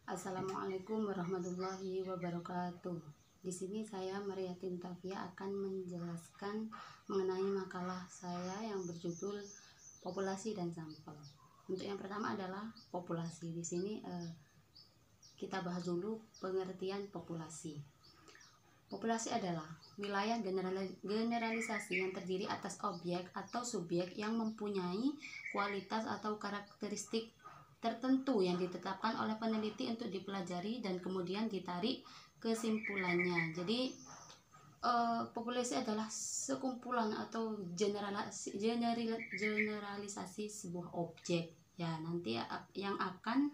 Assalamualaikum warahmatullahi wabarakatuh. Di sini saya Mariatin Tafia akan menjelaskan mengenai makalah saya yang berjudul populasi dan sampel. Untuk yang pertama adalah populasi. Di sini kita bahas dulu pengertian populasi. Populasi adalah wilayah generalisasi yang terdiri atas objek atau subjek yang mempunyai kualitas atau karakteristik tertentu yang ditetapkan oleh peneliti untuk dipelajari dan kemudian ditarik kesimpulannya. Jadi populasi adalah sekumpulan atau generalisasi sebuah objek ya, nanti yang akan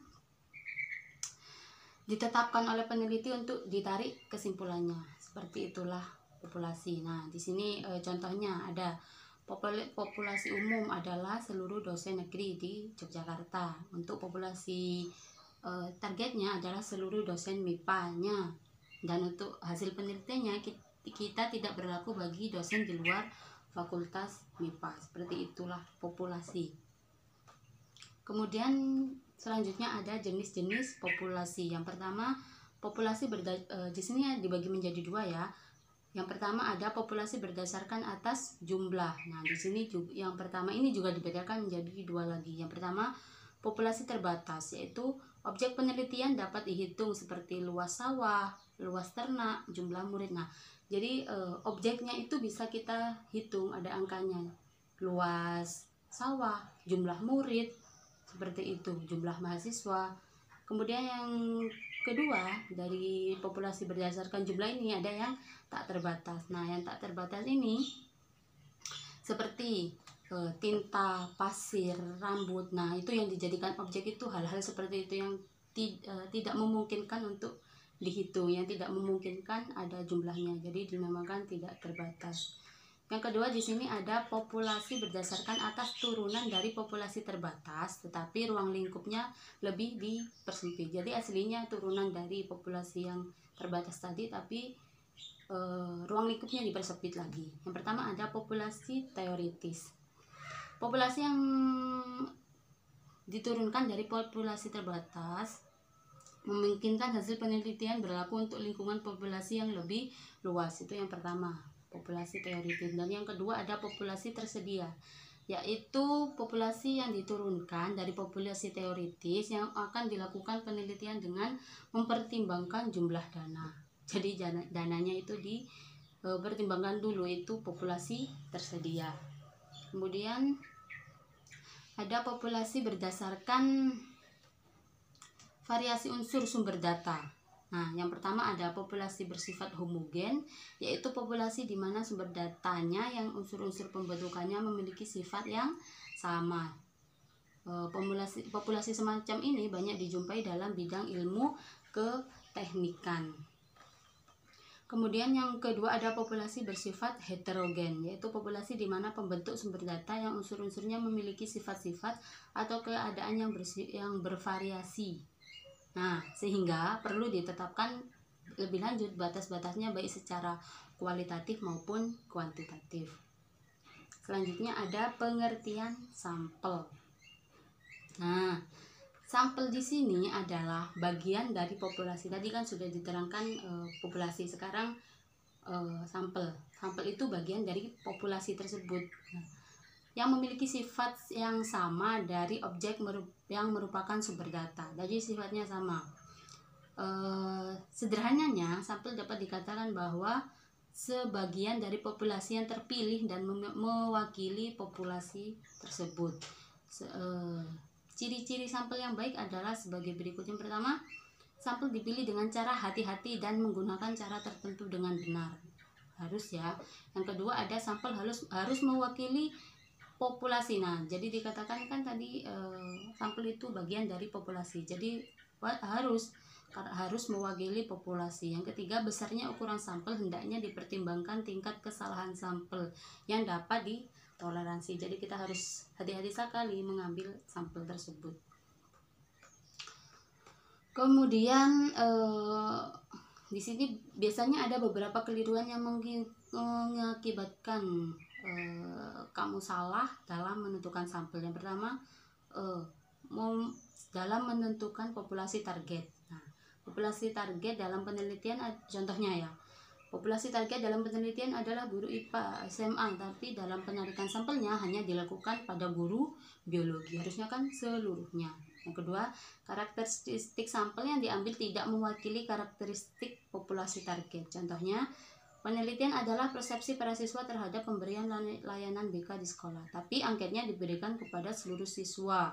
ditetapkan oleh peneliti untuk ditarik kesimpulannya. Seperti itulah populasi. Nah, di sini contohnya ada populasi umum adalah seluruh dosen negeri di Yogyakarta. Untuk populasi targetnya adalah seluruh dosen MIPA-nya. Dan untuk hasil penelitiannya kita tidak berlaku bagi dosen di luar fakultas MIPA. Seperti itulah populasi. Kemudian selanjutnya ada jenis-jenis populasi. Yang pertama, populasi di sini dibagi menjadi dua ya. Yang pertama ada populasi berdasarkan atas jumlah. Nah, di sini yang pertama ini juga dibedakan menjadi dua lagi. Yang pertama, populasi terbatas, yaitu objek penelitian dapat dihitung seperti luas sawah, luas ternak, jumlah murid. Nah, jadi objeknya itu bisa kita hitung, ada angkanya. Luas sawah, jumlah murid, seperti itu, jumlah mahasiswa. Kemudian yang kedua, dari populasi berdasarkan jumlah ini ada yang tak terbatas. Nah, yang tak terbatas ini seperti tinta, pasir, rambut. Nah, itu yang dijadikan objek itu hal-hal seperti itu yang tidak memungkinkan untuk dihitung, yang tidak memungkinkan ada jumlahnya. Jadi dinamakan tidak terbatas. Yang kedua, di sini ada populasi berdasarkan atas turunan dari populasi terbatas, tetapi ruang lingkupnya lebih dipersempit. Jadi aslinya turunan dari populasi yang terbatas tadi, tapi ruang lingkupnya dipersempit lagi. Yang pertama ada populasi teoritis. Populasi yang diturunkan dari populasi terbatas memungkinkan hasil penelitian berlaku untuk lingkungan populasi yang lebih luas. Itu yang pertama, populasi teoritis. Dan yang kedua ada populasi tersedia, yaitu populasi yang diturunkan dari populasi teoritis yang akan dilakukan penelitian dengan mempertimbangkan jumlah dana. Jadi dananya itu dipertimbangkan dulu, itu populasi tersedia. Kemudian ada populasi berdasarkan variasi unsur sumber data. Nah, yang pertama ada populasi bersifat homogen, yaitu populasi di mana sumber datanya yang unsur-unsur pembentukannya memiliki sifat yang sama. Populasi semacam ini banyak dijumpai dalam bidang ilmu keteknikan. Kemudian yang kedua ada populasi bersifat heterogen, yaitu populasi di mana pembentuk sumber data yang unsur-unsurnya memiliki sifat-sifat atau keadaan yang bervariasi. Nah, sehingga perlu ditetapkan lebih lanjut batas-batasnya baik secara kualitatif maupun kuantitatif. Selanjutnya ada pengertian sampel. Nah, sampel di sini adalah bagian dari populasi. Tadi kan sudah diterangkan populasi, sekarang sampel. Sampel itu bagian dari populasi tersebut. Nah, yang memiliki sifat yang sama dari objek yang merupakan sumber data. Jadi sifatnya sama. Sederhananya, sampel dapat dikatakan bahwa sebagian dari populasi yang terpilih dan mewakili populasi tersebut. Ciri-ciri sampel yang baik adalah sebagai berikut. Yang pertama, sampel dipilih dengan cara hati-hati dan menggunakan cara tertentu dengan benar. Harus ya. Yang kedua ada sampel harus mewakili populasi. Nah, jadi dikatakan kan tadi sampel itu bagian dari populasi. Jadi harus mewakili populasi. Yang ketiga, besarnya ukuran sampel hendaknya dipertimbangkan tingkat kesalahan sampel yang dapat ditoleransi. Jadi kita harus hati-hati sekali mengambil sampel tersebut. Kemudian di sini biasanya ada beberapa keliruan yang mengakibatkan kamu salah dalam menentukan sampel. Yang pertama, dalam menentukan populasi target. Nah, Populasi target dalam penelitian contohnya ya. Populasi target dalam penelitian adalah guru IPA SMA, tapi dalam penarikan sampelnya hanya dilakukan pada guru biologi. Harusnya kan seluruhnya. Yang kedua, karakteristik sampel yang diambil tidak mewakili karakteristik populasi target. Contohnya, penelitian adalah persepsi para siswa terhadap pemberian layanan BK di sekolah, tapi angketnya diberikan kepada seluruh siswa,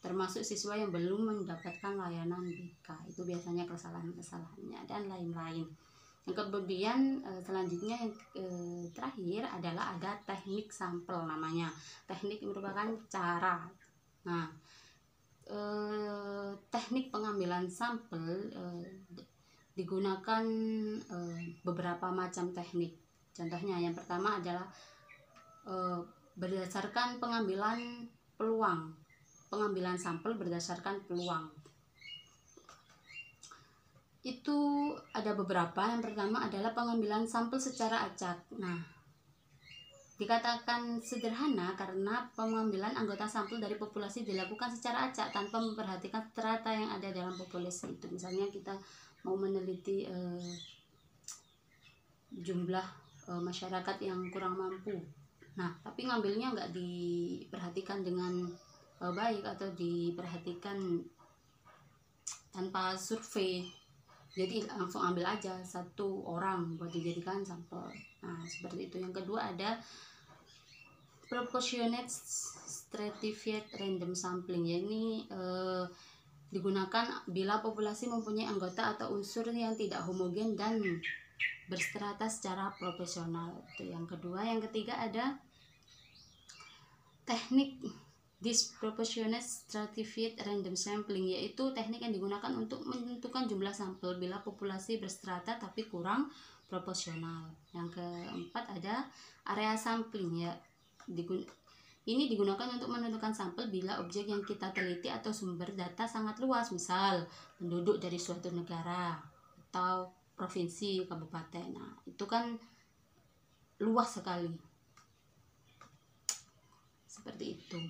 termasuk siswa yang belum mendapatkan layanan BK. Itu biasanya kesalahan-kesalahannya dan lain-lain. Yang kemudian selanjutnya yang terakhir adalah ada teknik sampel namanya. Teknik merupakan cara. Nah, teknik pengambilan sampel digunakan beberapa macam teknik. Contohnya yang pertama adalah berdasarkan pengambilan peluang. Pengambilan sampel berdasarkan peluang. Itu ada beberapa. Yang pertama adalah pengambilan sampel secara acak. Nah, dikatakan sederhana karena pengambilan anggota sampel dari populasi dilakukan secara acak tanpa memperhatikan strata yang ada dalam populasi itu. Misalnya kita mau meneliti jumlah masyarakat yang kurang mampu. Nah, tapi ngambilnya nggak diperhatikan dengan baik atau diperhatikan tanpa survei. Jadi langsung ambil aja satu orang buat dijadikan sampel. Nah, seperti itu. Yang kedua ada proportionate stratified random sampling. Ya, ini digunakan bila populasi mempunyai anggota atau unsur yang tidak homogen dan berstrata secara proporsional. Itu yang kedua. Yang ketiga ada teknik disproportionate stratified random sampling, yaitu teknik yang digunakan untuk menentukan jumlah sampel bila populasi berstrata tapi kurang proporsional. Yang keempat ada area sampling, ya. Ini digunakan untuk menentukan sampel bila objek yang kita teliti atau sumber data sangat luas, misal penduduk dari suatu negara atau provinsi, kabupaten. Nah, itu kan luas sekali. Seperti itu.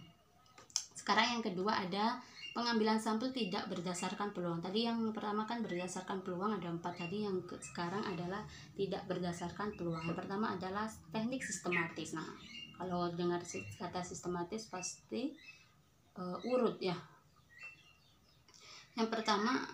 Sekarang yang kedua ada pengambilan sampel tidak berdasarkan peluang. Tadi yang pertama kan berdasarkan peluang, ada 4 tadi. Yang sekarang adalah tidak berdasarkan peluang. Yang pertama adalah teknik sistematis. Nah, kalau dengar kata sistematis pasti urut ya. Yang pertama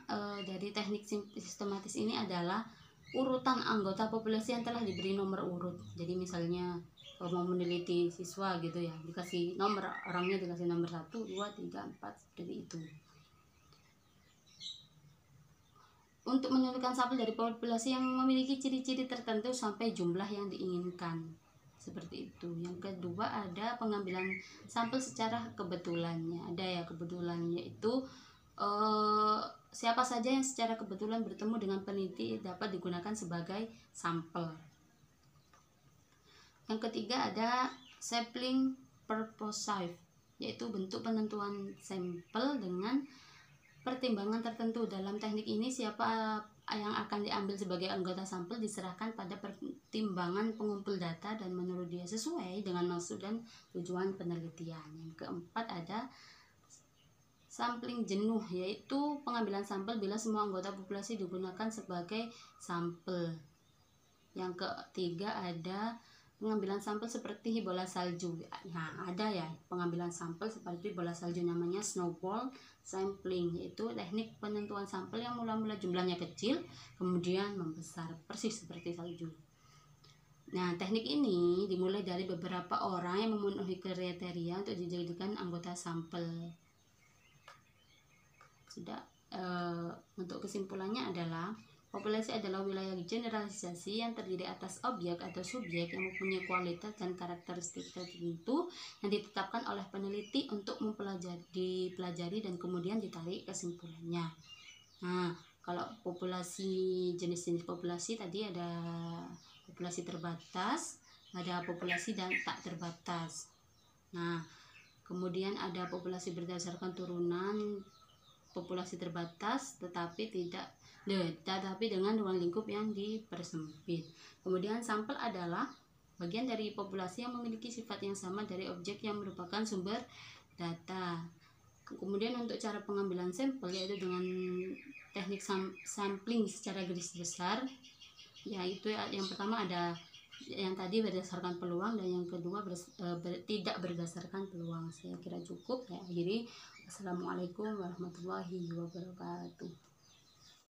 dari teknik sistematis ini adalah urutan anggota populasi yang telah diberi nomor urut. Jadi misalnya mau meneliti siswa gitu ya, dikasih nomor orangnya, dikasih nomor 1, 2, 3, 4 seperti itu. Untuk menentukan sampel dari populasi yang memiliki ciri-ciri tertentu sampai jumlah yang diinginkan. Seperti itu. Yang kedua ada pengambilan sampel secara kebetulannya. Ada ya kebetulannya itu siapa saja yang secara kebetulan bertemu dengan peneliti dapat digunakan sebagai sampel. Yang ketiga ada sampling purposive, yaitu bentuk penentuan sampel dengan pertimbangan tertentu. Dalam teknik ini siapa yang akan diambil sebagai anggota sampel diserahkan pada pertimbangan pengumpul data dan menurut dia sesuai dengan maksud dan tujuan penelitian. Yang keempat ada sampling jenuh, yaitu pengambilan sampel bila semua anggota populasi digunakan sebagai sampel. Yang ketiga ada pengambilan sampel seperti bola salju. Nah, ada ya pengambilan sampel seperti bola salju, namanya snowball sampling, yaitu teknik penentuan sampel yang mula-mula jumlahnya kecil kemudian membesar persis seperti salju. Nah, teknik ini dimulai dari beberapa orang yang memenuhi kriteria untuk dijadikan anggota sampel. Sudah, untuk kesimpulannya adalah populasi adalah wilayah generalisasi yang terdiri atas objek atau subjek yang mempunyai kualitas dan karakteristik tertentu yang ditetapkan oleh peneliti untuk dipelajari dan kemudian ditarik kesimpulannya. Nah, kalau populasi, jenis-jenis populasi tadi ada populasi terbatas, ada populasi dan tak terbatas. Nah, kemudian ada populasi berdasarkan turunan, populasi terbatas tetapi dengan ruang lingkup yang dipersempit. Kemudian sampel adalah bagian dari populasi yang memiliki sifat yang sama dari objek yang merupakan sumber data. Kemudian untuk cara pengambilan sampel yaitu dengan teknik sampling secara garis besar, yaitu yang pertama ada yang tadi berdasarkan peluang, dan yang kedua tidak berdasarkan peluang. Saya kira cukup, saya akhiri. Assalamualaikum warahmatullahi wabarakatuh.